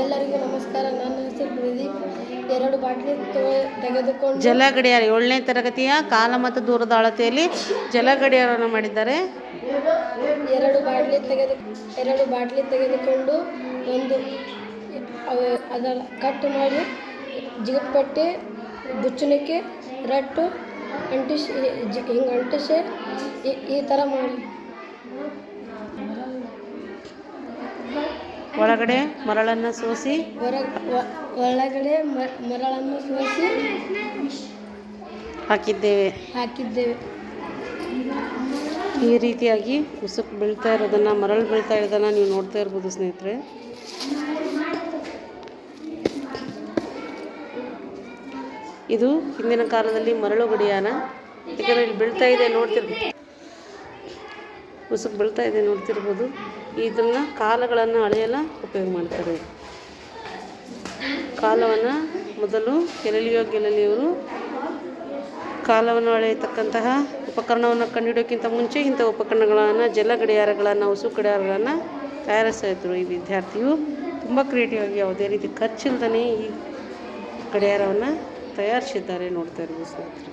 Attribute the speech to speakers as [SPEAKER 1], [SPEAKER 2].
[SPEAKER 1] ಎಲ್ಲರಿಗೂ ನಮಸ್ಕಾರ. ನನ್ನ ಹೆಸರು ಪ್ರದೀಪ್. 2 ಬಾಟಲಿ ತೆಗೆದುಕೊಂಡು
[SPEAKER 2] ಜಲ ಗಡಿಯಾರ 7ನೇ ತರಗತಿಯ ಕಾಲ ಮತ್ತು ದೂರದ ಅಳತೆಯಲ್ಲಿ ಜಲ ಗಡಿಯಾರವನ್ನು ಮಾಡಿದ್ದಾರೆ.
[SPEAKER 1] 2 ಬಾಟಲಿ ತೆಗೆದುಕೊಂಡು ಅದರ ಕಟ್ ಮಾಡಿ ಜಿಗುಟ್ಪಟ್ಟಿ ಬುಚ್ಚಣಿಕೆ ರಟ್ಟು ಅಂಟಿಸಿ ಈ ಥರ ಮಾಡಿ
[SPEAKER 2] ಒಳಗಡೆ ಮರಳನ್ನು ಸೋಸಿ ಹಾಕಿದ್ದೇವೆ. ಈ ರೀತಿಯಾಗಿ ಉಸುಕು ಬೀಳ್ತಾ ಇರೋದನ್ನು, ಮರಳು ಬೀಳ್ತಾ ಇರೋದನ್ನು ನೀವು ನೋಡ್ತಾ ಇರ್ಬೋದು ಸ್ನೇಹಿತರೆ. ಇದು ಹಿಂದಿನ ಕಾಲದಲ್ಲಿ ಮರಳು ಗಡಿಯಾರ. ಯಾಕಂದರೆ ಇಲ್ಲಿ ಬೀಳ್ತಾ ಇದೆ ನೋಡ್ತಿರ್ಬೋದು, ಉಸುಕು ಬೀಳ್ತಾ ಇದೆ ನೋಡ್ತಿರ್ಬೋದು. ಇದನ್ನು ಕಾಲಗಳನ್ನು ಅಳೆಯಲು ಉಪಯೋಗ ಮಾಡ್ತಾರೆ. ಕಾಲವನ್ನು ಮೊದಲು ಗೆಲಲಿಯವರು ಕಾಲವನ್ನು ಅಳೆಯತಕ್ಕಂತಹ ಉಪಕರಣವನ್ನು ಕಂಡುಹಿಡಿಯೋಕ್ಕಿಂತ ಮುಂಚೆ ಇಂಥ ಉಪಕರಣಗಳನ್ನು, ಜಲ ಗಡಿಯಾರಗಳನ್ನು, ಉಸುಕು ಗಡಿಯಾರಗಳನ್ನು ತಯಾರಿಸ್ತಾಯಿದ್ರು. ಈ ವಿದ್ಯಾರ್ಥಿಯು ತುಂಬ ಕ್ರಿಯೇಟಿವ್ ಆಗಿ ಯಾವುದೇ ರೀತಿ ಖರ್ಚಿಲ್ಲದೇ ಈ ಗಡಿಯಾರವನ್ನು ತಯಾರಿಸಿದ್ದಾರೆ. ನೋಡ್ತಾ ಇರ್ಬೋದು ಸ್ನೇಹಿತರೆ.